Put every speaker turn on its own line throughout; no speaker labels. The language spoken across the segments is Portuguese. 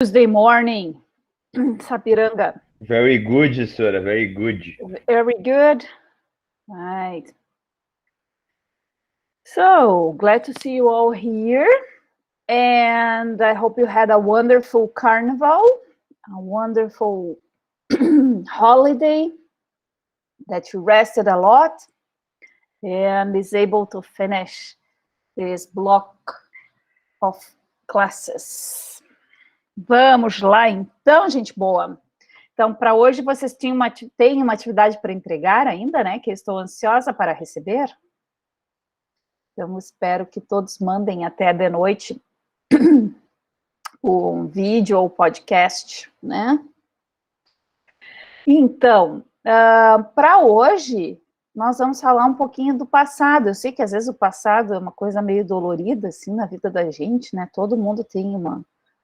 Tuesday morning, Sapiranga.
Very good, Sora, very good.
Very good. Right. So, glad to see you all here. And I hope you had a wonderful carnival, a wonderful holiday, that you rested a lot, and is able to finish this block of classes. Vamos lá, então, gente boa. Então, para hoje, vocês têm uma atividade para entregar ainda, né? Que eu estou ansiosa para receber. Então, espero que todos mandem até de noite o vídeo ou podcast, né? Então, para hoje, nós vamos falar um pouquinho do passado. Eu sei que, às vezes, o passado é uma coisa meio dolorida, assim, na vida da gente, né? Todo mundo tem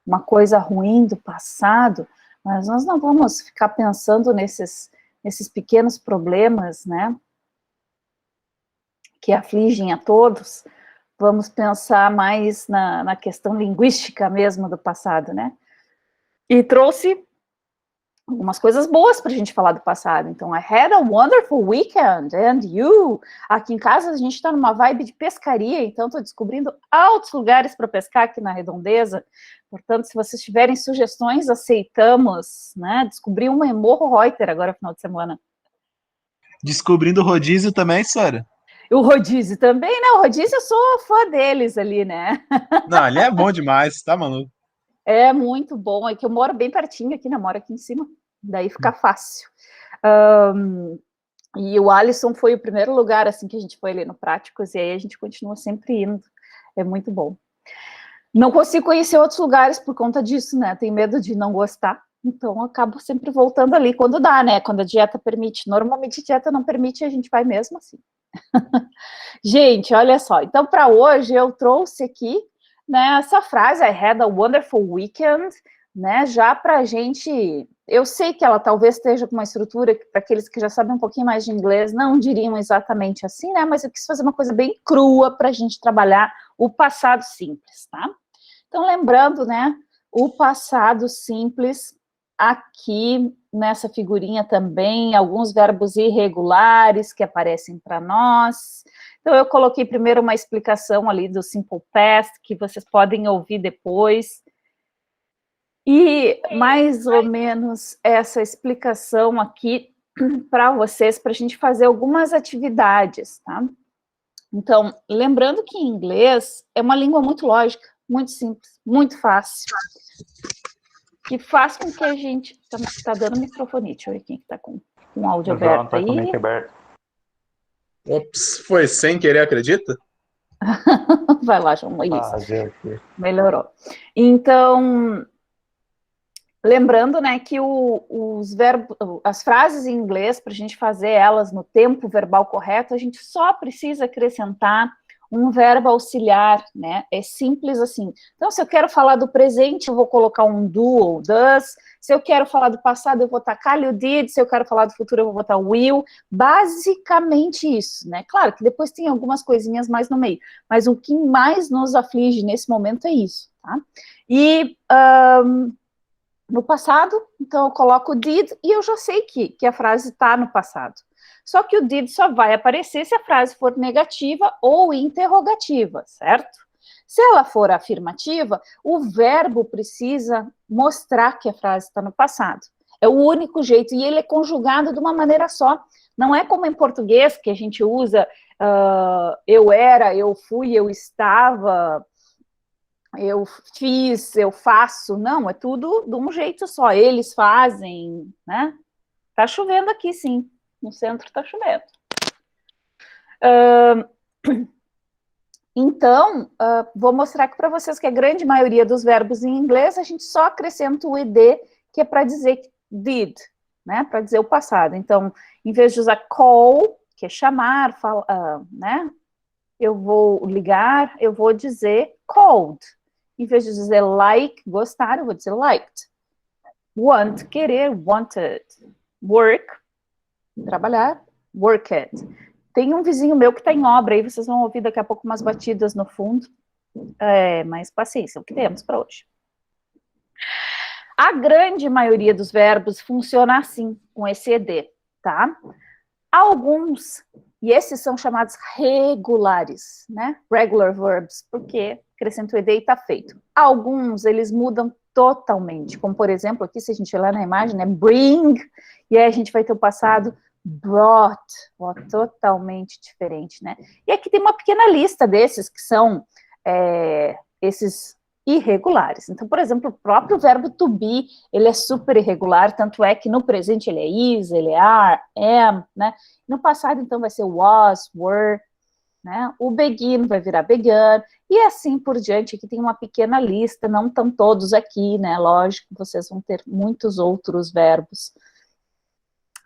uma coisa ruim do passado, mas nós não vamos ficar pensando nesses pequenos problemas, né, que afligem a todos. Vamos pensar mais na questão linguística mesmo do passado, né? E trouxe algumas coisas boas para a gente falar do passado. Então, I had a wonderful weekend, and you? Aqui em casa a gente está numa vibe de pescaria, então estou descobrindo altos lugares para pescar aqui na Redondeza. Portanto, se vocês tiverem sugestões, aceitamos, né? Descobri uma em Morro Reuter agora, final de semana.
Descobrindo o rodízio também, Sora?
O rodízio também, né? O rodízio eu sou fã deles ali, né?
Não, ali é bom demais, tá maluco?
É muito bom, é que eu moro bem pertinho aqui, né? Moro aqui em cima, daí fica fácil. E o Alisson foi o primeiro lugar, assim, que a gente foi ali no Práticos, e aí a gente continua sempre indo, é muito bom. Não consigo conhecer outros lugares por conta disso, né? Tenho medo de não gostar, então acabo sempre voltando ali quando dá, né? Quando a dieta permite. Normalmente a dieta não permite, a gente vai mesmo assim. Gente, olha só, então para hoje eu trouxe aqui, né, essa frase, I had a wonderful weekend, né, já para a gente, eu sei que ela talvez esteja com uma estrutura que para aqueles que já sabem um pouquinho mais de inglês não diriam exatamente assim, né, mas eu quis fazer uma coisa bem crua para a gente trabalhar o passado simples, tá? Então, lembrando, né, o passado simples, aqui nessa figurinha também, alguns verbos irregulares que aparecem para nós. Então, eu coloquei primeiro uma explicação ali do Simple Past, que vocês podem ouvir depois. E, mais ou menos, essa explicação aqui para vocês, para a gente fazer algumas atividades, tá? Então, lembrando que em inglês é uma língua muito lógica, muito simples, muito fácil, que faz com que a gente... Tá dando microfonite, deixa eu ver quem está com o áudio aberto
tá
aí.
Com o mic aberto.
Ops, foi sem querer, acredita?
Vai lá, João, isso.
Gente.
Melhorou. Então, lembrando, né, que os verbos, as frases em inglês, para a gente fazer elas no tempo verbal correto, a gente só precisa acrescentar um verbo auxiliar, né? É simples assim. Então, se eu quero falar do presente, eu vou colocar um do ou does. Se eu quero falar do passado, eu vou tacar you did. Se eu quero falar do futuro, eu vou botar will. Basicamente isso, né? Claro que depois tem algumas coisinhas mais no meio, mas o que mais nos aflige nesse momento é isso, tá? E no passado, então eu coloco did e eu já sei que a frase está no passado. Só que o did só vai aparecer se a frase for negativa ou interrogativa, certo? Se ela for afirmativa, o verbo precisa mostrar que a frase está no passado. É o único jeito, e ele é conjugado de uma maneira só. Não é como em português, que a gente usa eu era, eu fui, eu estava, eu fiz, eu faço. Não, é tudo de um jeito só. Eles fazem, né? Tá chovendo aqui, sim. No centro está chovendo. Então, vou mostrar aqui para vocês que a grande maioria dos verbos em inglês, a gente só acrescenta o ed, que é para dizer did, né? Para dizer o passado. Então, em vez de usar call, que é chamar, né? Eu vou ligar, eu vou dizer called. Em vez de dizer like, gostar, eu vou dizer liked. Want, querer, wanted. Work, trabalhar, worked. Tem um vizinho meu que está em obra, aí vocês vão ouvir daqui a pouco umas batidas no fundo. Mas paciência, é o que temos para hoje. A grande maioria dos verbos funciona assim, com esse ed, tá? Alguns, e esses são chamados regulares, né? Regular verbs, porque acrescenta o ed e está feito. Alguns, eles mudam totalmente, como por exemplo, aqui se a gente olhar na imagem, né? Bring, e aí a gente vai ter o passado brought, ó, totalmente diferente, né? E aqui tem uma pequena lista desses que são esses irregulares. Então, por exemplo, o próprio verbo to be, ele é super irregular, tanto é que no presente ele é is, ele é are, am, né? No passado, então, vai ser was, were, né? O begin vai virar began, e assim por diante. Aqui tem uma pequena lista, não estão todos aqui, né? Lógico, vocês vão ter muitos outros verbos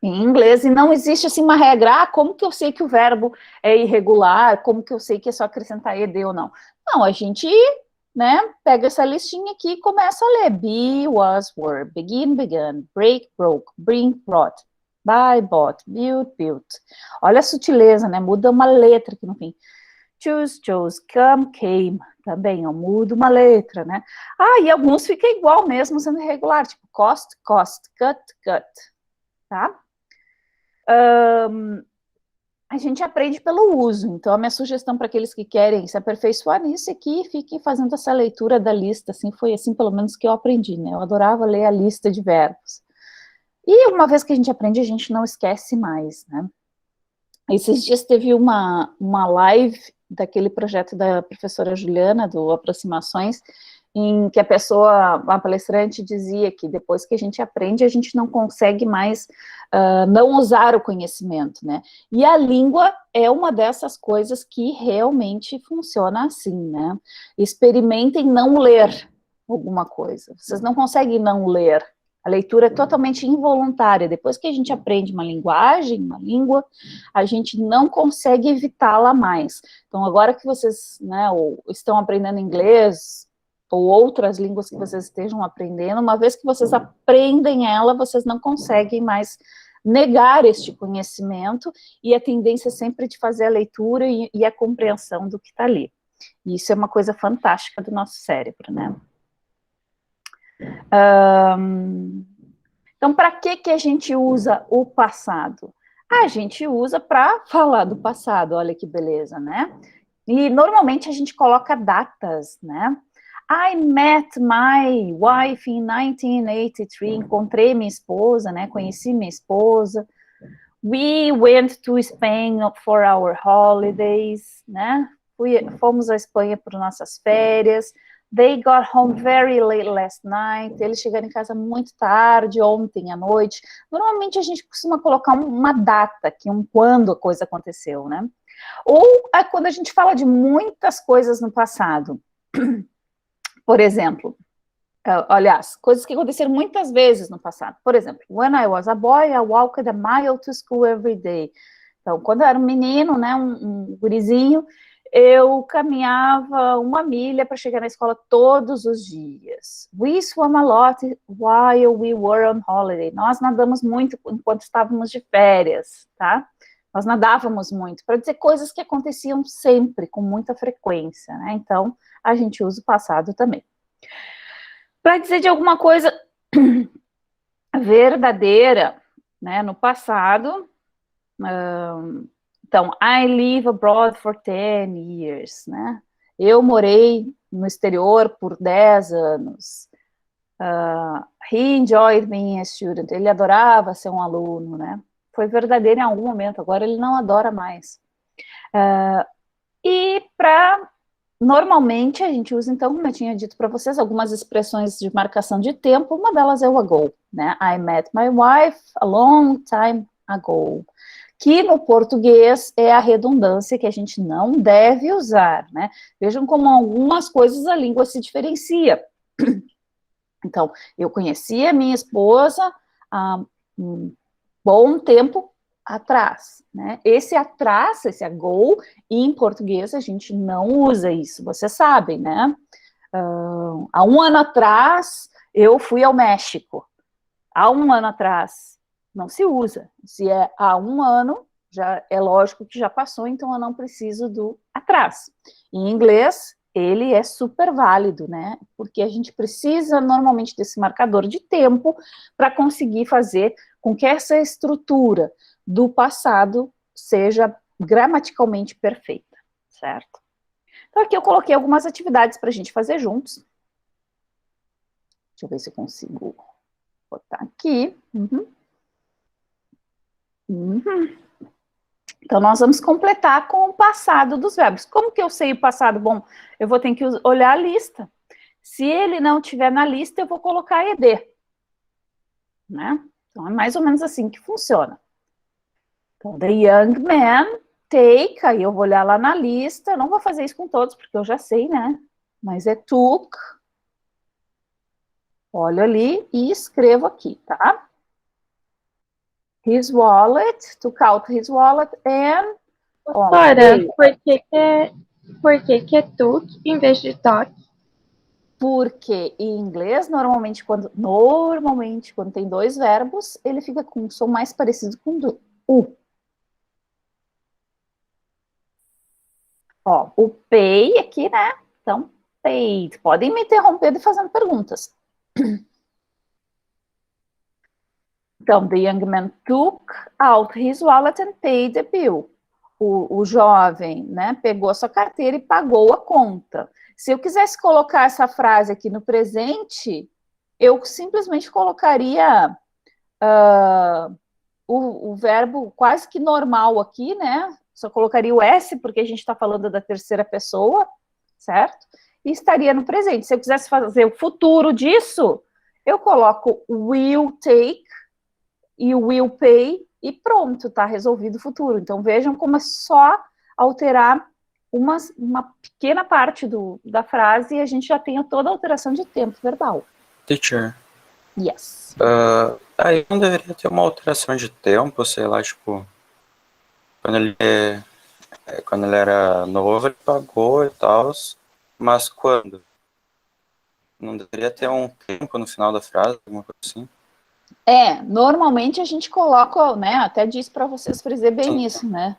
em inglês, e não existe assim uma regra, como que eu sei que o verbo é irregular, como que eu sei que é só acrescentar ed ou não. Não, a gente, né, pega essa listinha aqui e começa a ler. Be, was, were, begin, began, break, broke, bring, brought, buy, bought, build, built. Olha a sutileza, né, muda uma letra aqui no fim. Choose, chose, come, came, também, ó, muda uma letra, né. E alguns ficam igual mesmo, sendo irregular, tipo cost, cost, cut, cut, tá? A gente aprende pelo uso, então a minha sugestão para aqueles que querem se aperfeiçoar nisso é que fiquem fazendo essa leitura da lista, assim, foi assim pelo menos que eu aprendi, né, eu adorava ler a lista de verbos, e uma vez que a gente aprende, a gente não esquece mais, né. Esses dias teve uma live daquele projeto da professora Juliana, do Aproximações, em que a palestrante dizia que depois que a gente aprende, a gente não consegue mais não usar o conhecimento, né? E a língua é uma dessas coisas que realmente funciona assim, né? Experimentem não ler alguma coisa. Vocês não conseguem não ler. A leitura é totalmente involuntária. Depois que a gente aprende uma linguagem, uma língua, a gente não consegue evitá-la mais. Então, agora que vocês, né, ou estão aprendendo inglês, ou outras línguas que vocês estejam aprendendo, uma vez que vocês aprendem ela, vocês não conseguem mais negar este conhecimento, e a tendência é sempre de fazer a leitura e a compreensão do que está ali. E isso é uma coisa fantástica do nosso cérebro, né? Então, para que a gente usa o passado? A gente usa para falar do passado, olha que beleza, né? E normalmente a gente coloca datas, né? I met my wife in 1983, encontrei minha esposa, né? Conheci minha esposa. We went to Spain for our holidays, né? Fomos à Espanha por nossas férias. They got home very late last night. Eles chegaram em casa muito tarde, ontem à noite. Normalmente a gente costuma colocar uma data, quando a coisa aconteceu, né? Ou quando a gente fala de muitas coisas no passado. Por exemplo, aliás, coisas que aconteceram muitas vezes no passado. Por exemplo, when I was a boy, I walked a mile to school every day. Então, quando eu era um menino, né, um gurizinho, eu caminhava 1 milha para chegar na escola todos os dias. We swam a lot while we were on holiday. Nós nadamos muito enquanto estávamos de férias, tá? Nós nadávamos muito, para dizer coisas que aconteciam sempre, com muita frequência, né? Então, a gente usa o passado também. Para dizer de alguma coisa verdadeira, né, no passado, então, I live abroad for 10 years, né? Eu morei no exterior por 10 anos. He enjoyed being a student. Ele adorava ser um aluno, né? Foi verdadeiro em algum momento, agora ele não adora mais. E normalmente a gente usa, então, como eu tinha dito para vocês, algumas expressões de marcação de tempo, uma delas é o ago, né? I met my wife a long time ago. Que no português é a redundância que a gente não deve usar, né? Vejam como algumas coisas a língua se diferencia. Então, eu conheci a minha esposa há um bom tempo atrás, né? Esse atrás, esse ago, em português a gente não usa isso, vocês sabem, né? Há 1 ano atrás eu fui ao México. Há 1 ano atrás não se usa. Se é há 1 ano, já é lógico que já passou, então eu não preciso do atrás. Em inglês, ele é super válido, né? Porque a gente precisa normalmente desse marcador de tempo para conseguir fazer com que essa estrutura do passado seja gramaticalmente perfeita, certo? Então aqui eu coloquei algumas atividades para a gente fazer juntos. Deixa eu ver se eu consigo botar aqui. Então, nós vamos completar com o passado dos verbos. Como que eu sei o passado? Bom, eu vou ter que olhar a lista. Se ele não estiver na lista, eu vou colocar ED. Né? Então, é mais ou menos assim que funciona. Então, the young man take, aí eu vou olhar lá na lista. Não vou fazer isso com todos, porque eu já sei, né? Mas é took. Olho ali e escrevo aqui, tá? His wallet, took out his wallet and...
Ora, por que é took em vez de talk?
Porque em inglês, normalmente, quando tem dois verbos, ele fica com um som mais parecido com o. Ó, o pay aqui, né? Então, paid. Podem me interromper fazendo perguntas. Então, the young man took out his wallet and paid the bill. O jovem, né, pegou a sua carteira e pagou a conta. Se eu quisesse colocar essa frase aqui no presente, eu simplesmente colocaria o verbo quase que normal aqui, né? Só colocaria o S, porque a gente está falando da terceira pessoa, certo? E estaria no presente. Se eu quisesse fazer o futuro disso, eu coloco will take e will pay e pronto, tá resolvido o futuro. Então vejam como é só alterar uma pequena parte da frase e a gente já tem toda a alteração de tempo verbal.
Teacher.
Yes.
Aí não deveria ter uma alteração de tempo, sei lá, tipo, quando ele era novo, ele pagou e tal, mas quando? Não deveria ter um tempo no final da frase, alguma coisa assim?
Normalmente a gente coloca, né, até disse para vocês frisar bem isso, né?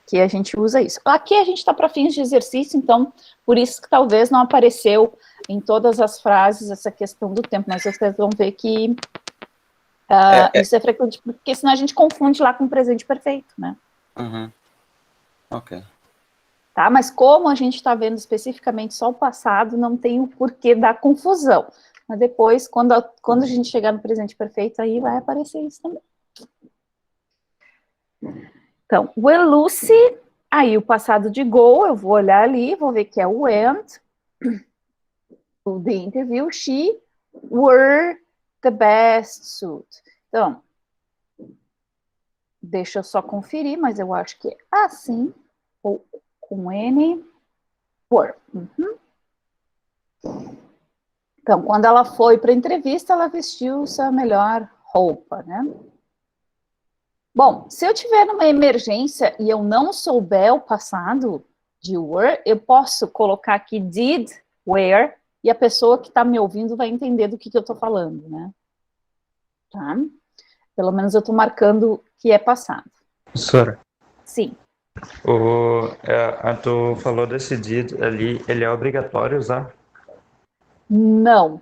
Que a gente usa isso. Aqui a gente está para fins de exercício, então, por isso que talvez não apareceu em todas as frases essa questão do tempo, mas vocês vão ver que isso é frequente, porque senão a gente confunde lá com o presente perfeito, né?
Ok.
Tá, mas como a gente está vendo especificamente só o passado, não tem o porquê da confusão. Mas depois, quando a gente chegar no presente perfeito, aí vai aparecer isso também. Então, will Lucy, aí o passado de go, eu vou olhar ali, vou ver que é went. O the interview, she were the best suit. Então, deixa eu só conferir, mas eu acho que é assim, ou com N, were. Então, quando ela foi para a entrevista, ela vestiu sua melhor roupa, né? Bom, se eu tiver numa emergência e eu não souber o passado de were, eu posso colocar aqui did wear e a pessoa que está me ouvindo vai entender do que eu estou falando, né? Tá? Pelo menos eu estou marcando que é passado.
Professora,
Sim.
tu falou desse did ali, ele é obrigatório usar?
Não.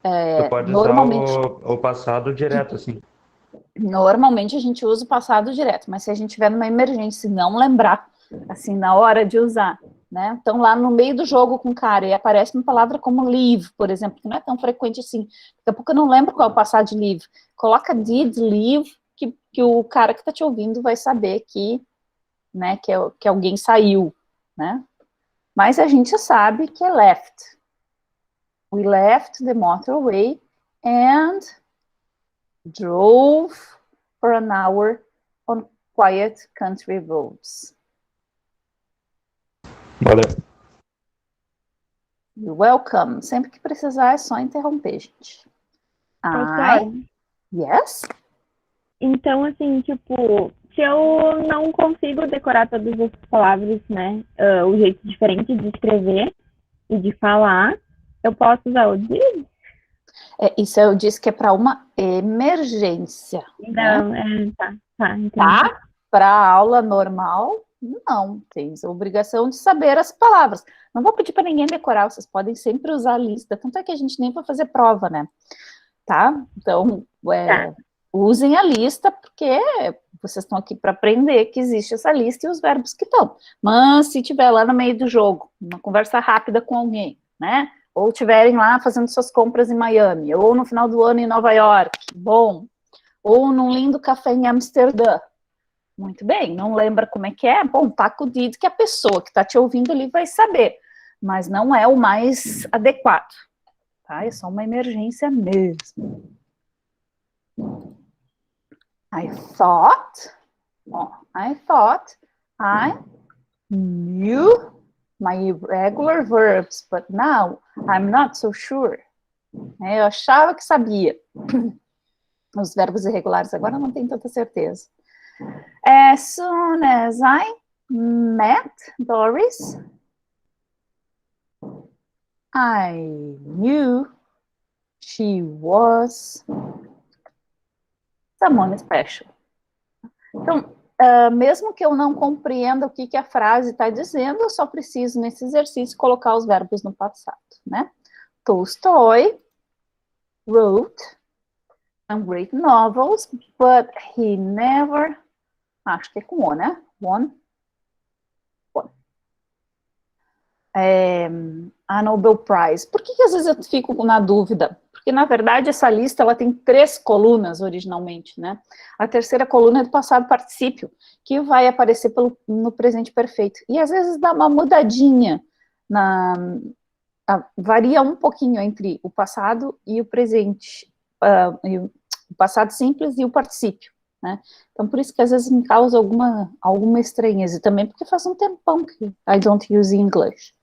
Tu pode
Normalmente,
usar o passado direto, assim.
Normalmente a gente usa o passado direto, mas se a gente tiver numa emergência e não lembrar, assim, na hora de usar, né? Então, lá no meio do jogo com o cara, e aparece uma palavra como leave, por exemplo, que não é tão frequente assim. Daqui a pouco eu não lembro qual é o passado de leave. Coloca did leave, que o cara que está te ouvindo vai saber que, né, que alguém saiu, né? Mas a gente sabe que é left. We left the motorway and drove for an hour on quiet country roads.
Valeu.
You're welcome. Sempre que precisar é só interromper, gente. Yes?
Então, assim, tipo, se eu não consigo decorar todas as palavras, né, o jeito diferente de escrever e de falar, eu posso usar o did?
Isso eu disse que é para uma emergência.
Então,
né?
tá, entendi.
Tá? Para a aula normal, Não, tens a obrigação de saber as palavras. Não vou pedir para ninguém decorar, vocês podem sempre usar a lista, tanto é que a gente nem vai fazer prova, né? Tá? Então, usem a lista, porque vocês estão aqui para aprender que existe essa lista e os verbos que estão. Mas se tiver lá no meio do jogo, uma conversa rápida com alguém, né? Ou tiverem lá fazendo suas compras em Miami, ou no final do ano em Nova York, bom. Ou num lindo café em Amsterdã. Muito bem, não lembra como é que é? Bom, taca o dedo que a pessoa que está te ouvindo ali vai saber, mas não é o mais adequado, tá? É só uma emergência mesmo. I thought I knew my irregular verbs, but now I'm not so sure. Eu achava que sabia. Os verbos irregulares agora não tenho tanta certeza. As soon as I met Doris, I knew she was someone special. Então, mesmo que eu não compreenda o que a frase está dizendo, eu só preciso, nesse exercício, colocar os verbos no passado, né? Tolstoy wrote some great novels, but he never... Acho que é com O, né? Won. A Nobel Prize. Por que às vezes eu fico na dúvida? Porque, na verdade, essa lista ela tem 3 colunas originalmente, né? A terceira coluna é do passado particípio, que vai aparecer no presente perfeito. E, às vezes, dá uma mudadinha, varia um pouquinho entre o passado e o presente, o passado simples e o particípio, né? Então, por isso que, às vezes, me causa alguma estranheza. E também porque faz um tempão que I don't use English.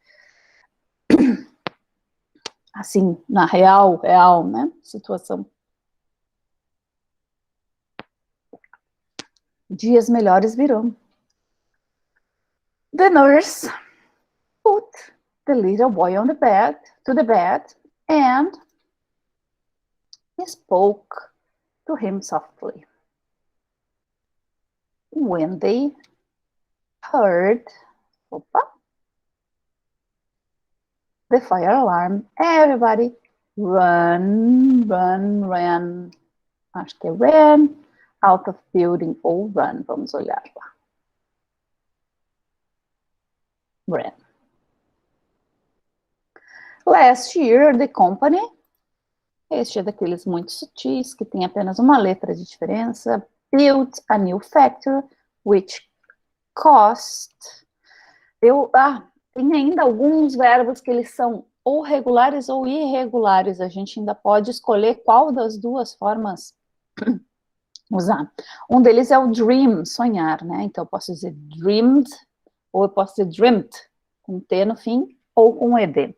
Assim, na real, né, situação. Dias melhores virão. The nurse put the little boy on to the bed, and spoke to him softly. When they heard, the fire alarm, everybody ran. Acho que é ran out of building ou run. Vamos olhar lá. Ran. Last year, the company, este é daqueles muito sutis, que tem apenas uma letra de diferença, built a new factory, which cost... Tem ainda alguns verbos que eles são ou regulares ou irregulares. A gente ainda pode escolher qual das duas formas usar. Um deles é o dream, sonhar, né? Então, eu posso dizer dreamed, ou eu posso dizer dreamt, com T no fim, ou com ED.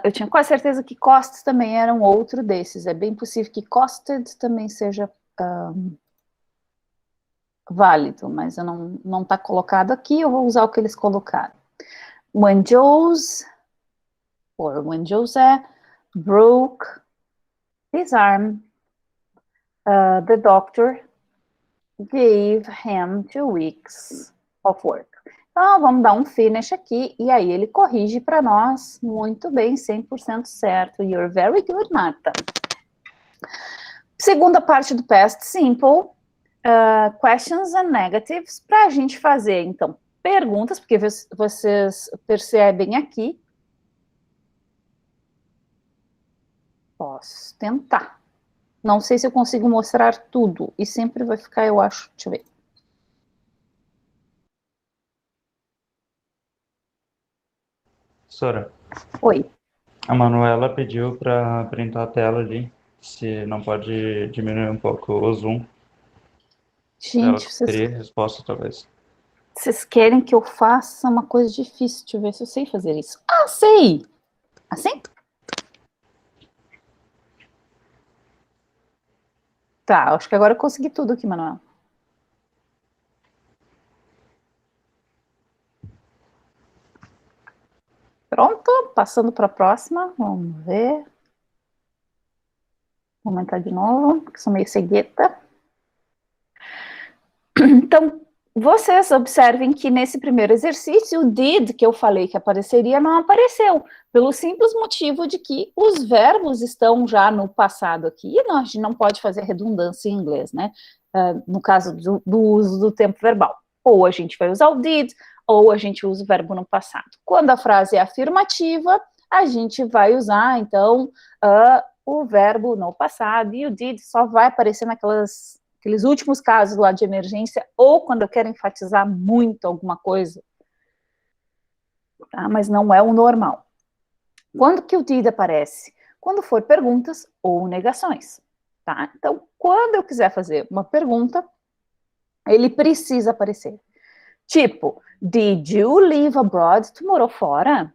Eu tinha quase certeza que costs também era um outro desses. É bem possível que costed também seja... válido, mas não está colocado aqui, eu vou usar o que eles colocaram. When José broke his arm, the doctor gave him 2 weeks of work. Então, vamos dar um finish aqui, e aí ele corrige para nós, muito bem, 100% certo. You're very good, Marta. Segunda parte do past simple, questions and negatives, para a gente fazer, então, perguntas, porque vocês percebem aqui. Posso tentar. Não sei se eu consigo mostrar tudo, e sempre vai ficar, eu acho, deixa eu ver.
Sora,
Oi.
a Manuela pediu para printar a tela ali, se não pode diminuir um pouco o zoom. Ela
Gente,
teria resposta, talvez.
vocês querem que eu faça uma coisa difícil? Deixa eu ver se eu sei fazer isso. Ah, sei! Assim? Tá, acho que agora eu consegui tudo aqui, Manuel. Pronto, passando para a próxima. Vamos ver. Vou aumentar de novo, porque sou meio cegueta. Então, vocês observem que nesse primeiro exercício, o did, que eu falei que apareceria, não apareceu, pelo simples motivo de que os verbos estão já no passado aqui, e a gente não pode fazer redundância em inglês, né? No caso do uso do tempo verbal. Ou a gente vai usar o did, ou a gente usa o verbo no passado. Quando a frase é afirmativa, a gente vai usar, então, o verbo no passado, e o did só vai aparecer aqueles últimos casos lá de emergência, ou quando eu quero enfatizar muito alguma coisa, tá? Mas não é o normal. Quando que o did aparece? Quando for perguntas ou negações, tá? Então, quando eu quiser fazer uma pergunta, ele precisa aparecer. Tipo, did you live abroad? Tu morou fora?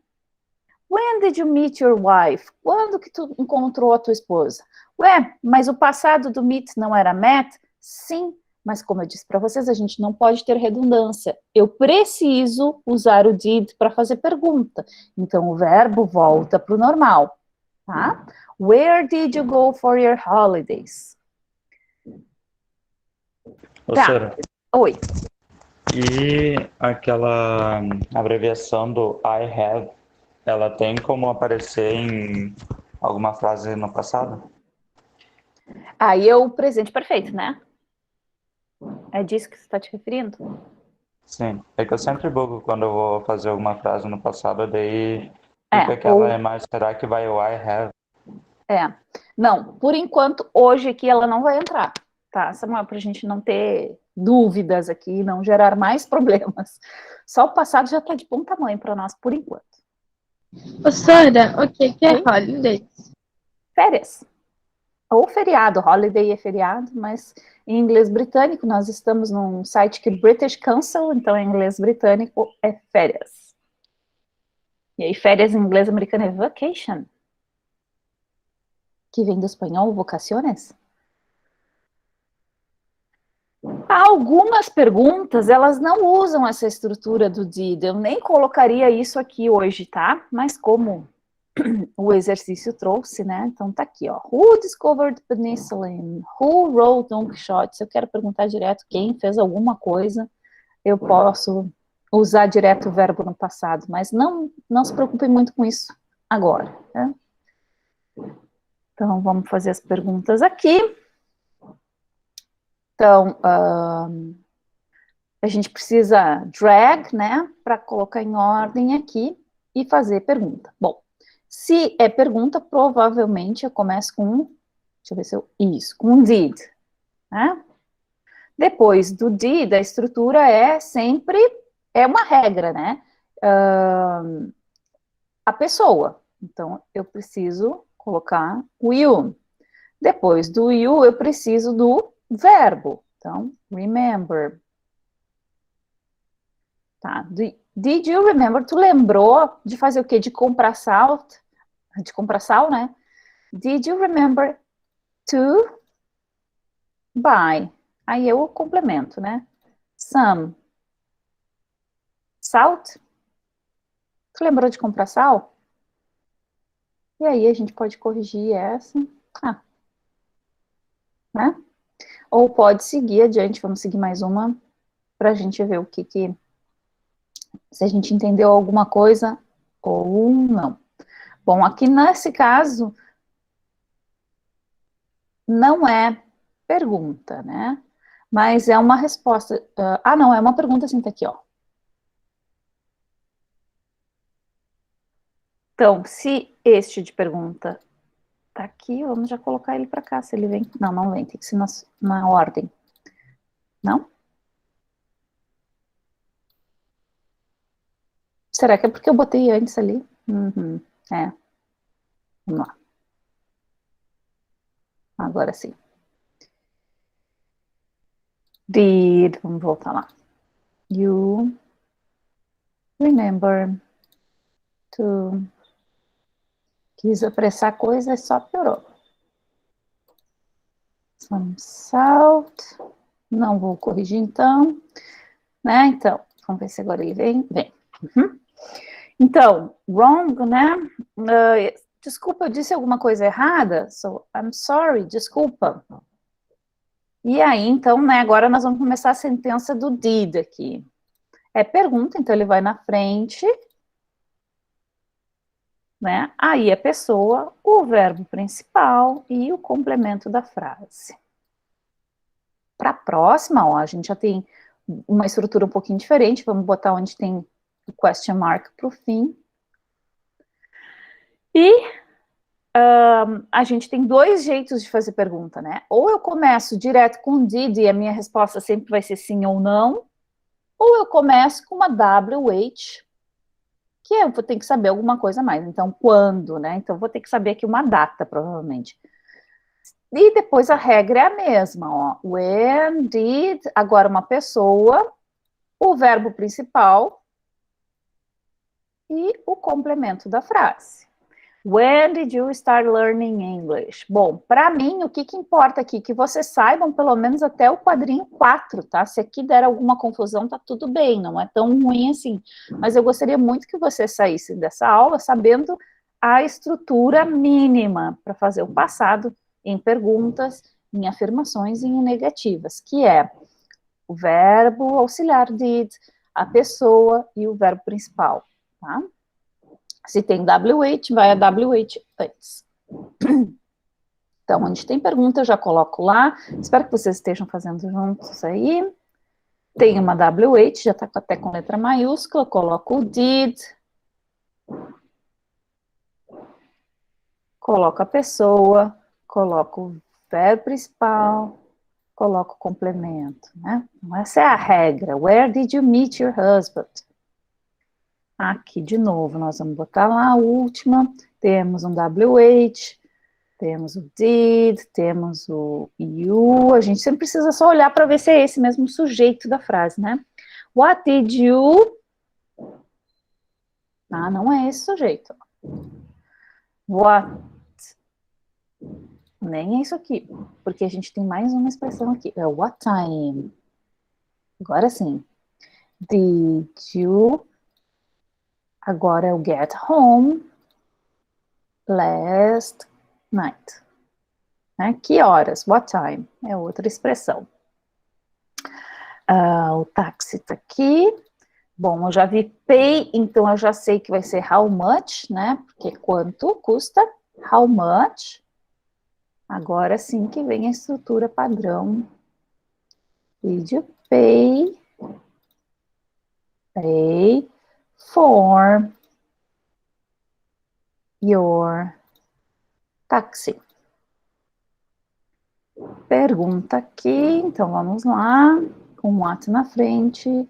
When did you meet your wife? Quando que tu encontrou a tua esposa? Ué, mas o passado do meet não era met? Sim, mas como eu disse para vocês, a gente não pode ter redundância. Eu preciso usar o did para fazer pergunta. Então, o verbo volta para o normal, tá? Where did you go for your holidays? Tá.
Sara,
Oi.
e aquela abreviação do I have, ela tem como aparecer em alguma frase no passado?
Aí é o presente perfeito, né? É disso que você está te referindo?
Sim, é que eu sempre bugo quando eu vou fazer alguma frase no passado, daí
É,
fica aquela
ou-
imagem, será que vai o I have?
Não, por enquanto, hoje aqui ela não vai entrar, tá, Samuel? Pra gente não ter dúvidas aqui, não gerar mais problemas. Só o passado já tá de bom tamanho para nós, por enquanto.
Ô, Sara, o que é
Oi?
holidays?
Férias. Ou feriado, holiday é feriado, mas em inglês britânico, nós estamos num site que é British Council, então em inglês britânico é férias. E aí férias em inglês americano é vacation, que vem do espanhol vocaciones. Algumas perguntas, elas não usam essa estrutura do did, eu nem colocaria isso aqui hoje, tá? Mas como o exercício trouxe, né? Então tá aqui, ó. Who discovered penicillin? Who wrote Don Quixote? Se eu quero perguntar direto quem fez alguma coisa, eu posso usar direto o verbo no passado, mas não se preocupem muito com isso agora, né? Então vamos fazer as perguntas aqui. Então, a gente precisa drag, né, para colocar em ordem aqui e fazer pergunta. Bom, se é pergunta, provavelmente eu começo com deixa eu ver se eu, isso, com um did, né? Depois do did, a estrutura é sempre, é uma regra, né? A pessoa. Então, eu preciso colocar o you. Depois do you, eu preciso do verbo. Então, remember. Tá. Did you remember? Tu lembrou de fazer o quê? De comprar sal? De comprar sal, né? Did you remember to buy? Aí eu complemento, né? Some salt? Tu lembrou de comprar sal? E aí a gente pode corrigir essa. Né? Ou pode seguir adiante, vamos seguir mais uma, para a gente ver o que se a gente entendeu alguma coisa ou não. Bom, aqui nesse caso, não é pergunta, né? Mas é uma resposta. Não, é uma pergunta assim, tá aqui, ó. Então, se este de pergunta tá aqui, vamos já colocar ele para cá, se ele vem. Não, não vem, tem que ser na ordem. Não? Será que é porque eu botei antes ali? É. Vamos lá. Agora sim. Did, vamos voltar lá. You remember to... Quis apressar a coisa e só piorou. Some salt. Não vou corrigir então. Né? Então, vamos ver se agora ele vem. Vem. Então, wrong, né? Desculpa, eu disse alguma coisa errada? So, I'm sorry, desculpa. E aí, então, né, agora nós vamos começar a sentença do did aqui. É pergunta, então ele vai na frente, né? Aí a pessoa, o verbo principal e o complemento da frase. Para a próxima, ó, a gente já tem uma estrutura um pouquinho diferente, vamos botar onde tem o question mark para o fim. E a gente tem dois jeitos de fazer pergunta, né? Ou eu começo direto com did e a minha resposta sempre vai ser sim ou não, ou eu começo com uma WH, que eu vou ter que saber alguma coisa a mais. Então, quando, né? Então, vou ter que saber aqui uma data, provavelmente. E depois a regra é a mesma, ó. When did, agora uma pessoa, o verbo principal e o complemento da frase. When did you start learning English? Bom, para mim, o que importa aqui? Que vocês saibam pelo menos até o quadrinho 4, tá? Se aqui der alguma confusão, tá tudo bem, não é tão ruim assim. Mas eu gostaria muito que vocês saíssem dessa aula sabendo a estrutura mínima para fazer o passado em perguntas, em afirmações e em negativas, que é o verbo auxiliar did, a pessoa e o verbo principal, tá? Se tem WH, vai a WH antes. Então, onde tem pergunta, eu já coloco lá. Espero que vocês estejam fazendo juntos aí. Tem uma WH, já está até com letra maiúscula, coloco o did. Coloco a pessoa, coloco o verbo principal, coloco o complemento, né? Então, essa é a regra. Where did you meet your husband? Aqui, de novo, nós vamos botar lá a última. Temos um WH, temos o did, temos o you. A gente sempre precisa só olhar para ver se é esse mesmo sujeito da frase, né? What did you... Ah, não é esse sujeito. What... Nem é isso aqui, porque a gente tem mais uma expressão aqui. É what time. Agora sim. Did you... Agora é o get home last night. Né? Que horas? What time? É outra expressão. O táxi tá aqui. Bom, eu já vi pay, então eu já sei que vai ser how much, né? Porque quanto custa? How much? Agora sim que vem a estrutura padrão. Did you pay for your taxi? Pergunta aqui, então vamos lá, com o what na frente.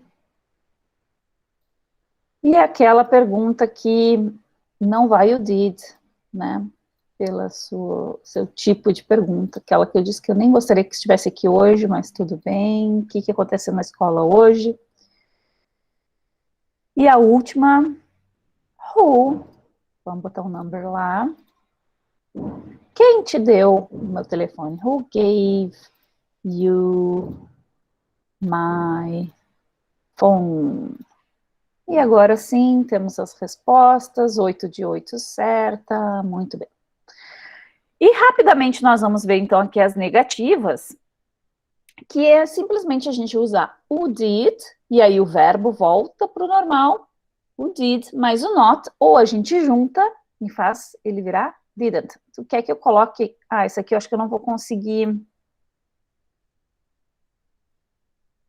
E aquela pergunta que não vai o did, né? Pela seu tipo de pergunta, aquela que eu disse que eu nem gostaria que estivesse aqui hoje, mas tudo bem. O que aconteceu na escola hoje? E a última, who? Vamos botar um number lá. Quem te deu o meu telefone? Who gave you my phone? E agora sim, temos as respostas, 8 de 8 certa, muito bem. E rapidamente nós vamos ver então aqui as negativas, que é simplesmente a gente usar o did, e aí o verbo volta para o normal, o did mais o not, ou a gente junta e faz ele virar didn't. Tu quer que eu coloque... Ah, isso aqui eu acho que eu não vou conseguir...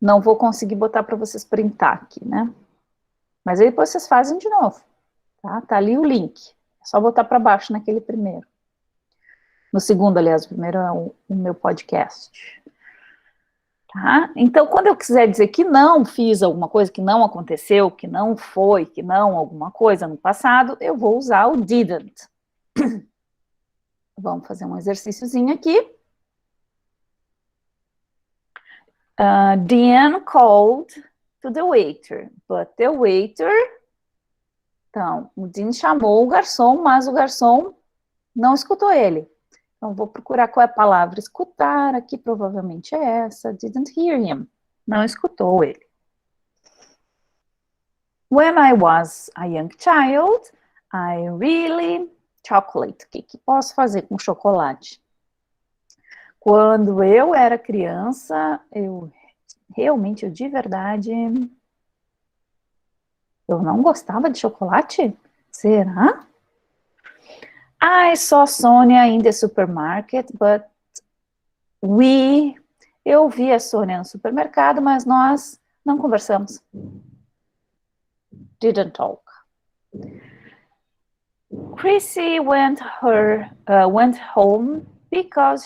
Não vou conseguir botar para vocês printar aqui, né? Mas aí depois vocês fazem de novo, tá? Tá ali o link. É só botar para baixo naquele primeiro. No segundo, aliás, o primeiro é o meu podcast. Tá? Então, quando eu quiser dizer que não fiz alguma coisa, que não aconteceu, que não foi, que não alguma coisa no passado, eu vou usar o didn't. Vamos fazer um exercíciozinho aqui. Dean called to the waiter, but the waiter... Então, o Dean chamou o garçom, mas o garçom não escutou ele. Então, vou procurar qual é a palavra escutar, aqui provavelmente é essa, didn't hear him, não escutou ele. When I was a young child, I really chocolate. O que posso fazer com chocolate? Quando eu era criança, eu de verdade, eu não gostava de chocolate? Será? I saw Sonia in the supermarket, but eu vi a Sônia no supermercado, mas nós não conversamos. Didn't talk. Chrissy went home because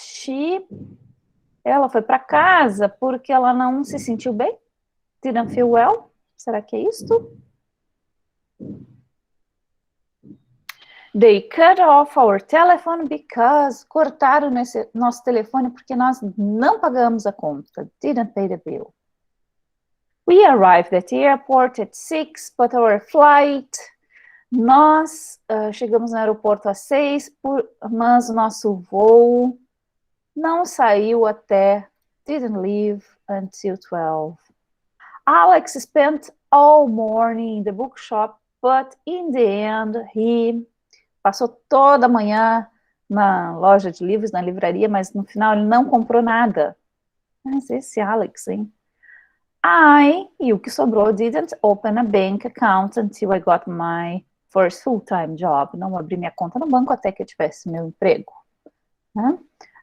ela foi para casa porque ela não se sentiu bem. Didn't feel well. Será que é isto? They cut off our telephone because cortaram nosso telefone porque nós não pagamos a conta. Didn't pay the bill. We arrived at the airport at 6, but our flight... Nós chegamos no aeroporto às 6, mas o nosso voo não saiu até... Didn't leave until 12. Alex spent all morning in the bookshop, but in the end he... Passou toda a manhã na loja de livros, na livraria, mas no final ele não comprou nada. Mas esse Alex, hein? E o que sobrou, didn't open a bank account until I got my first full-time job. Não abri minha conta no banco até que eu tivesse meu emprego. Né?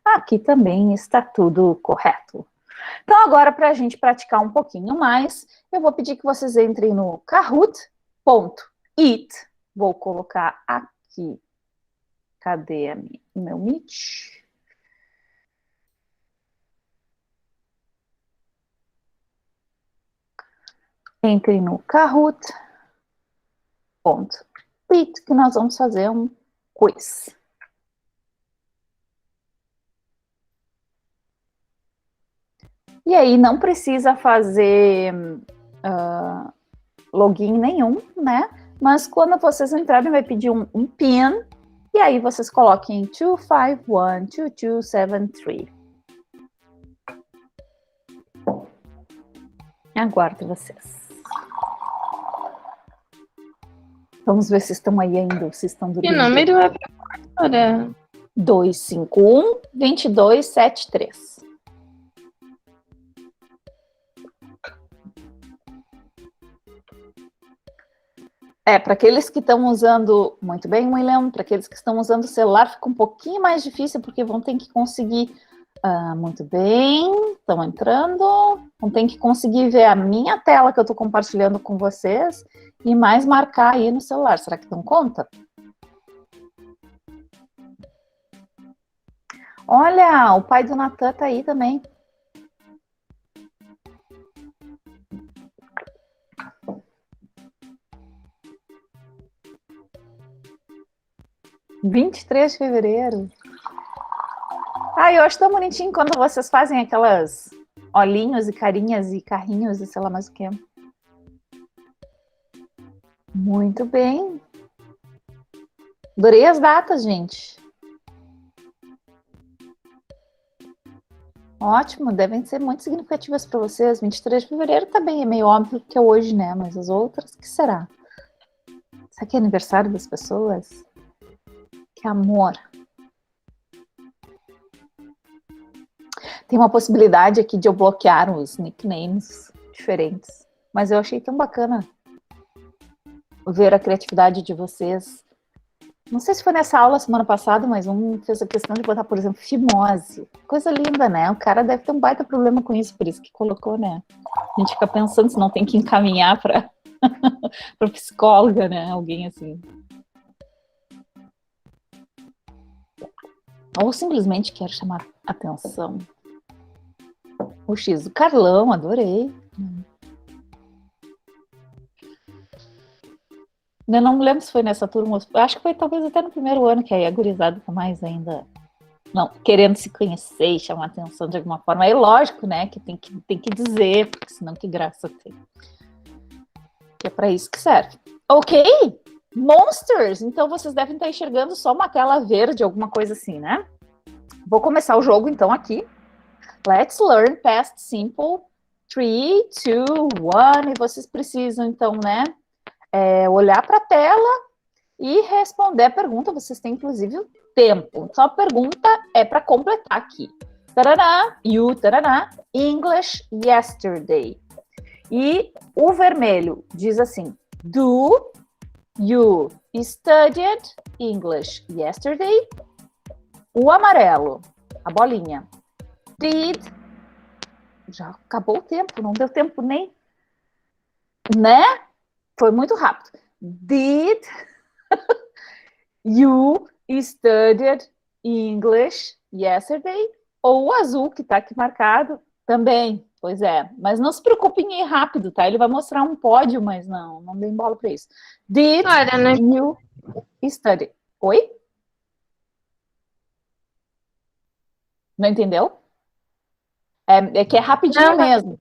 Aqui também está tudo correto. Então agora, para a gente praticar um pouquinho mais, eu vou pedir que vocês entrem no kahoot.it. Vou colocar aqui. Cadê o meu Meet? Entre no kahoot.it, que nós vamos fazer um quiz. E aí não precisa fazer login nenhum, né? Mas quando vocês entrarem, vai pedir um PIN, e aí vocês coloquem 2512273. Aguardo vocês. Vamos ver se estão aí ainda, se estão dormindo.
Que número é, professora?
251-2273. Para aqueles que estão usando, muito bem, William, para aqueles que estão usando o celular, fica um pouquinho mais difícil, porque vão ter que conseguir, muito bem, estão entrando, vão ter que conseguir ver a minha tela que eu estou compartilhando com vocês, e mais marcar aí no celular. Será que dão conta? Olha, o pai do Natan está aí também. – 23 de fevereiro. Eu acho tão bonitinho quando vocês fazem aquelas olhinhos e carinhas e carrinhos e sei lá mais o que. Muito bem. Adorei as datas, gente. Ótimo, devem ser muito significativas para vocês. 23 de fevereiro também é meio óbvio que é hoje, né? Mas as outras, o que será? Será que é aniversário das pessoas? Que amor. Tem uma possibilidade aqui de eu bloquear os nicknames diferentes. Mas eu achei tão bacana ver a criatividade de vocês. Não sei se foi nessa aula semana passada, mas um fez a questão de botar, por exemplo, fimose. Coisa linda, né? O cara deve ter um baita problema com isso, por isso que colocou, né? A gente fica pensando se não tem que encaminhar para psicóloga, né? Alguém assim. Ou simplesmente quero chamar atenção. O X do Carlão, adorei. Eu não me lembro se foi nessa turma. Acho que foi talvez até no primeiro ano, que aí a gurizada tá mais ainda... Não, querendo se conhecer e chamar atenção de alguma forma. É lógico, né, que tem que dizer, porque senão que graça tem. Que é para isso que serve. Ok? Monsters! Então vocês devem estar enxergando só uma tela verde, alguma coisa assim, né? Vou começar o jogo então aqui. Let's learn past simple. 3, 2, 1. E vocês precisam então, né, olhar para a tela e responder a pergunta. Vocês têm inclusive o tempo. Então a pergunta é para completar aqui. tarará, you, tarará, English yesterday. E o vermelho diz assim, do you studied English yesterday? O amarelo, a bolinha, did, já acabou o tempo, não deu tempo nem, né? Foi muito rápido. Did you studied English yesterday? Ou o azul, que está aqui marcado, também. Pois é. Mas não se preocupem em ir rápido, tá? Ele vai mostrar um pódio, mas não dê bola para isso. Did
Olha, né?
you study? Oi? Não entendeu? É que é rapidinho
Não.
mesmo.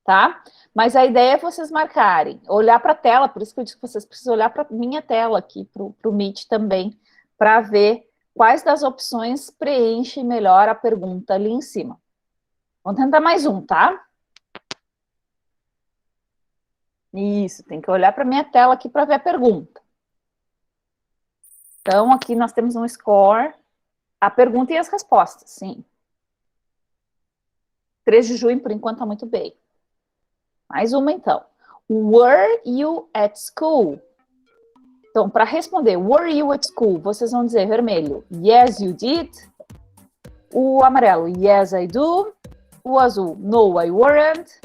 Tá? Mas a ideia é vocês marcarem, olhar para a tela, por isso que eu disse que vocês precisam olhar para a minha tela aqui, para o Meet também, para ver quais das opções preenche melhor a pergunta ali em cima. Vamos tentar mais um, tá? Isso, tem que olhar para a minha tela aqui para ver a pergunta. Então, aqui nós temos um score, a pergunta e as respostas, sim. 3 de junho, por enquanto, está muito bem. Mais uma, então. Were you at school? Então, para responder, were you at school? Vocês vão dizer vermelho, yes, you did. O amarelo, yes, I do. O azul, no, I weren't.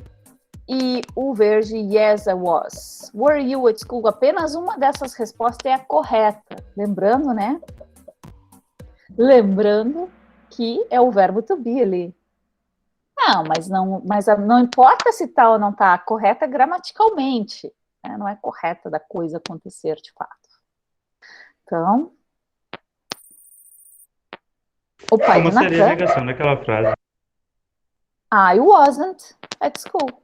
E o verde, yes, I was. Were you at school? Apenas uma dessas respostas é a correta. Lembrando, né? Lembrando que é o verbo to be ali. Não, mas não importa se tá ou não tá, correta gramaticalmente, né? Não é correta da coisa acontecer de fato. Então, o pai
Como
do
seria a
Natan,
negação daquela frase?
I wasn't at school.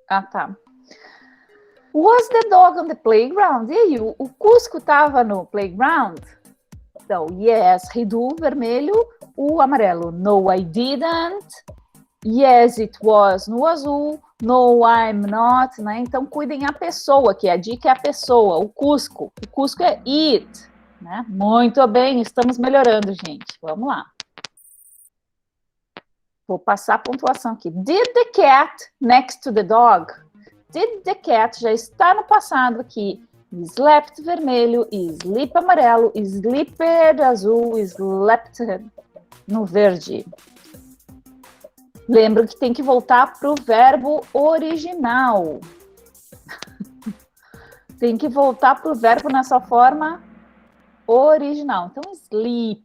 Ah, tá. Was the dog on the playground? E aí, o Cusco estava no playground? Então, yes, he do, vermelho. O amarelo, no, I didn't. Yes, it was, no azul. No, I'm not, né? Então, cuidem a pessoa, que a dica é a pessoa, o Cusco. O Cusco é it, né? Muito bem, estamos melhorando, gente. Vamos lá. Vou passar a pontuação aqui. Did the cat next to the dog? Did the cat já está no passado aqui. Slept vermelho, sleep amarelo, sleeped azul, slept no verde. Lembra que tem que voltar para o verbo original. Tem que voltar para o verbo na sua forma original. Então, sleep,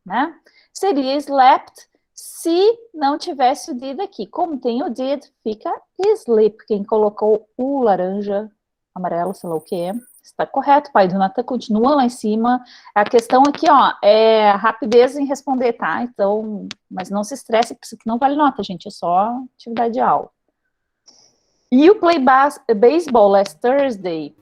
né? Seria slept se não tivesse o did aqui. Como tem o did, fica sleep. Quem colocou o laranja, amarelo, sei lá o que, está correto. Pai do Natan continua lá em cima. A questão aqui, ó, é rapidez em responder, tá? Então, mas não se estresse, porque isso aqui não vale nota, gente. É só atividade de aula. E o play baseball last Thursday?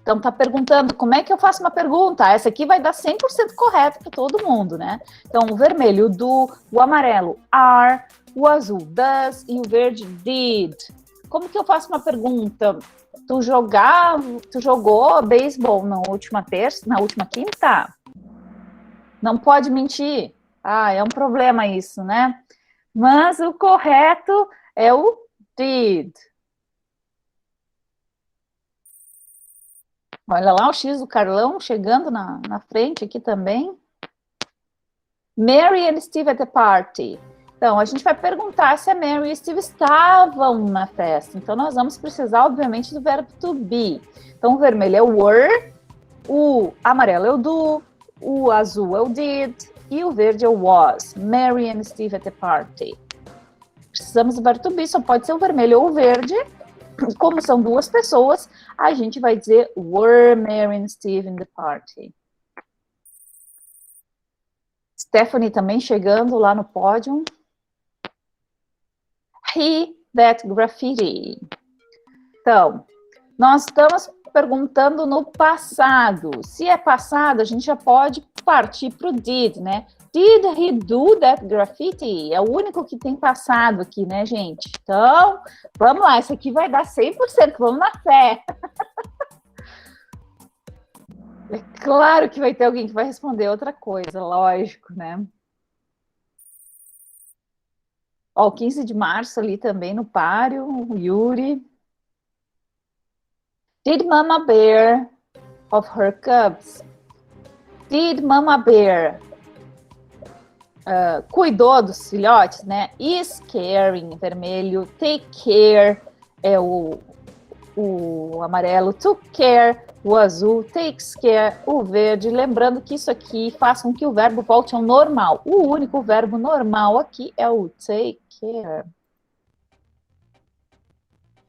Então, tá perguntando, como é que eu faço uma pergunta? Essa aqui vai dar 100% correto para todo mundo, né? Então, o vermelho, do, o amarelo, are, o azul, does, e o verde, did. Como que eu faço uma pergunta? Tu jogou beisebol na última terça, na última quinta? Não pode mentir. Ah, é um problema isso, né? Mas o correto é o did. Olha lá o X do Carlão chegando na frente aqui também. Mary and Steve at the party. Então, a gente vai perguntar se a Mary e Steve estavam na festa. Então, nós vamos precisar, obviamente, do verbo to be. Então, o vermelho é o were, o amarelo é o do, o azul é o did e o verde é o was. Mary and Steve at the party. Precisamos do verbo to be, só pode ser o vermelho ou o verde. Como são duas pessoas, a gente vai dizer were Mary and Steve in the party. Stephanie também chegando lá no pódio. He that graffiti. Então, nós estamos perguntando no passado. Se é passado, a gente já pode partir para o did, né? Did he do that graffiti? É o único que tem passado aqui, né, gente? Então, vamos lá. Isso aqui vai dar 100%. Vamos na fé. É claro que vai ter alguém que vai responder outra coisa, lógico, né? Ó, o 15 de março ali também no páreo, o Yuri. Did Mama Bear of her cubs? Did Mama Bear cuidou dos filhotes, né? Is caring, vermelho. Take care é o amarelo. Took care, o azul. Takes care, o verde. Lembrando que isso aqui faz com que o verbo volte ao normal. O único verbo normal aqui é o take care.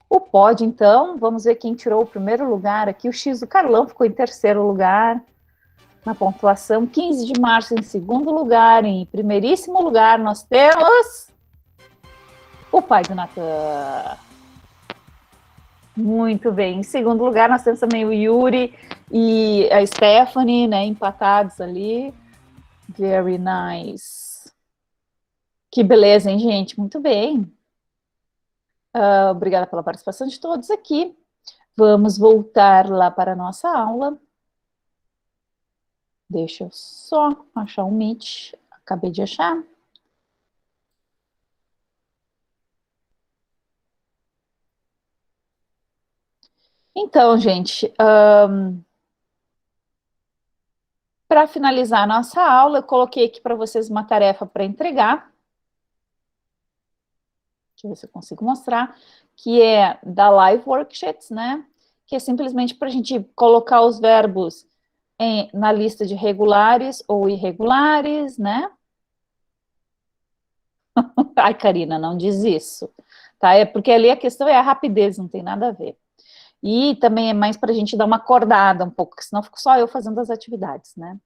O pode, então, vamos ver quem tirou o primeiro lugar aqui. O X do Carlão ficou em terceiro lugar na pontuação. 15 de março em segundo lugar. Em primeiríssimo lugar nós temos o pai do Natan. Muito bem. Em segundo lugar nós temos também o Yuri e a Stephanie, né, empatados ali. Very nice. Que beleza, hein, gente? Muito bem. Obrigada pela participação de todos aqui. Vamos voltar lá para a nossa aula. Deixa eu só achar o Meet. Acabei de achar. Então, gente, para finalizar a nossa aula, eu coloquei aqui para vocês uma tarefa para entregar. Deixa eu ver se eu consigo mostrar. Que é da Live Worksheets, né? Que é simplesmente para a gente colocar os verbos na lista de regulares ou irregulares, né? Ai, Karina, não diz isso, tá? É porque ali a questão é a rapidez, não tem nada a ver. E também é mais para a gente dar uma acordada um pouco, porque senão fico só eu fazendo as atividades, né?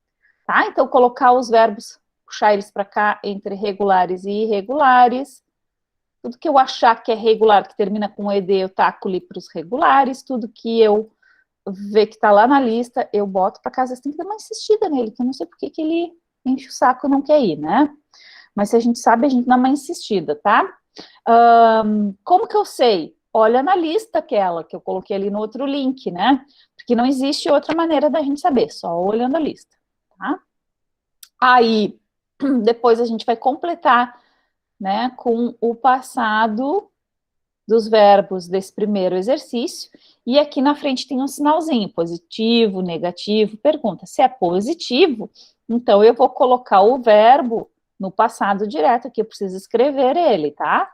Tá? Então, colocar os verbos, puxar eles para cá entre regulares e irregulares. Tudo que eu achar que é regular, que termina com ED, eu taco ali para os regulares. Tudo que eu ver que está lá na lista, eu boto para casa. Você tem que dar uma insistida nele, que eu não sei por que ele enche o saco e não quer ir, né? Mas se a gente sabe, a gente dá uma insistida, tá? Como que eu sei? Olha na lista aquela que eu coloquei ali no outro link, né? Porque não existe outra maneira da gente saber, só olhando a lista, tá? Aí, depois a gente vai completar, né, com o passado dos verbos desse primeiro exercício, e aqui na frente tem um sinalzinho, positivo, negativo, pergunta. Se é positivo, então eu vou colocar o verbo no passado direto, aqui eu preciso escrever ele, tá?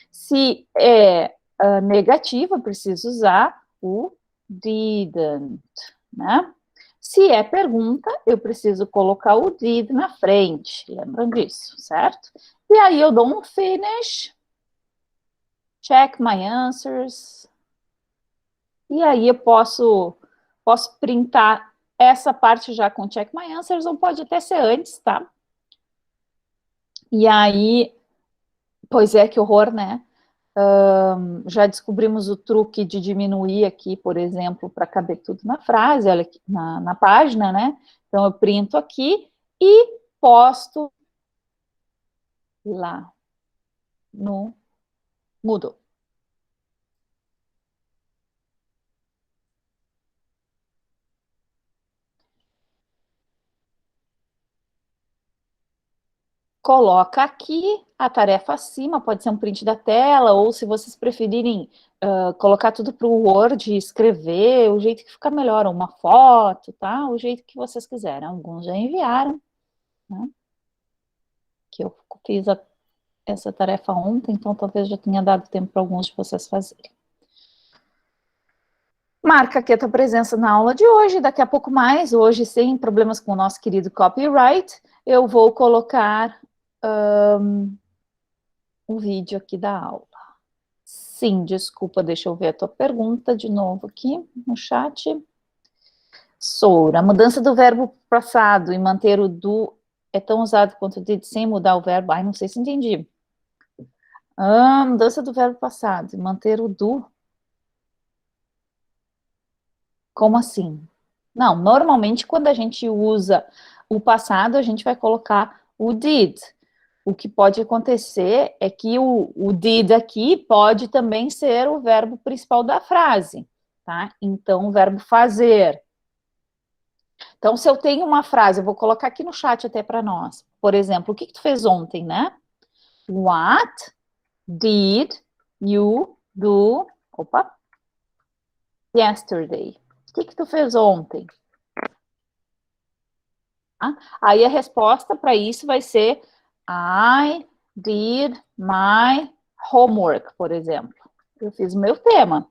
Se é negativo, eu preciso usar o didn't, né? Se é pergunta, eu preciso colocar o did na frente, lembram disso, certo? E aí eu dou um finish, check my answers, e aí eu posso printar essa parte já com check my answers, ou pode até ser antes, tá? E aí, pois é, que horror, né? Já descobrimos o truque de diminuir aqui, por exemplo, para caber tudo na frase, olha aqui na página, né? Então, eu printo aqui e posto lá no Moodle. Coloca aqui a tarefa acima, pode ser um print da tela, ou se vocês preferirem colocar tudo para o Word e escrever, o jeito que fica melhor, uma foto, tá? O jeito que vocês quiserem. Alguns já enviaram, né? Que eu fiz essa tarefa ontem, então talvez já tenha dado tempo para alguns de vocês fazerem. Marca aqui a tua presença na aula de hoje, daqui a pouco mais, hoje sem problemas com o nosso querido copyright, eu vou colocar o vídeo aqui da aula. Sim, desculpa, deixa eu ver a tua pergunta de novo aqui no chat. Soura, a mudança do verbo passado e manter o do é tão usado quanto o did sem mudar o verbo? Ai, não sei se entendi. Mudança do verbo passado e manter o do. Como assim? Não, normalmente quando a gente usa o passado, a gente vai colocar o did. O que pode acontecer é que o did aqui pode também ser o verbo principal da frase, tá? Então, o verbo fazer. Então, se eu tenho uma frase, eu vou colocar aqui no chat até para nós. Por exemplo, o que tu fez ontem, né? What did you do? Opa. Yesterday. O que tu fez ontem? Aí a resposta para isso vai ser I did my homework, por exemplo. Eu fiz o meu tema.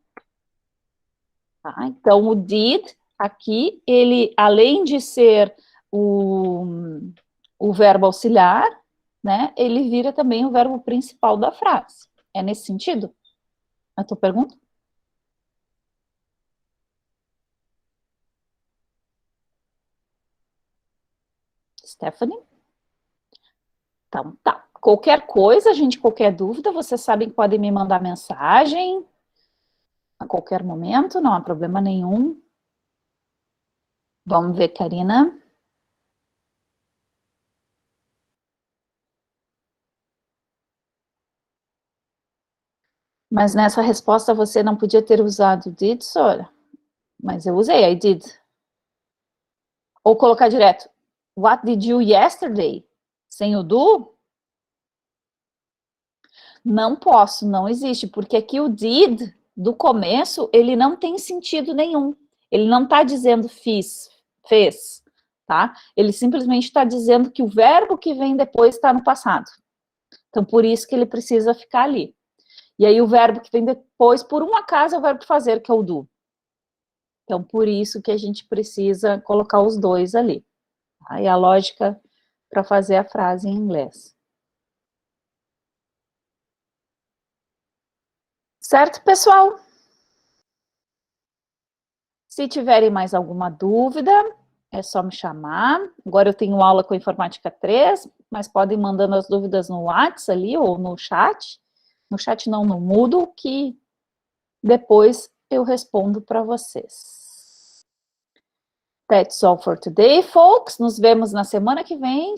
Tá? Então, o did aqui, ele, além de ser o verbo auxiliar, né, ele vira também o verbo principal da frase. É nesse sentido? A tua pergunta? Stephanie? Então, tá. Qualquer coisa, gente, qualquer dúvida, vocês sabem que podem me mandar mensagem a qualquer momento, não há problema nenhum. Vamos ver, Karina. Mas nessa resposta você não podia ter usado did, Sora? Mas eu usei, I did. Ou colocar direto, what did you yesterday? Sem o do? Não posso, não existe, porque aqui o did, do começo, ele não tem sentido nenhum. Ele não está dizendo fiz, fez, tá? Ele simplesmente está dizendo que o verbo que vem depois está no passado. Então, por isso que ele precisa ficar ali. E aí, o verbo que vem depois, por um acaso, é o verbo fazer, que é o do. Então, por isso que a gente precisa colocar os dois ali. Aí, a lógica para fazer a frase em inglês. Certo, pessoal? Se tiverem mais alguma dúvida, é só me chamar. Agora eu tenho aula com Informática 3, mas podem mandando as dúvidas no WhatsApp ali ou no chat. No chat não, no Moodle, que depois eu respondo para vocês. That's all for today, folks. Nos vemos na semana que vem.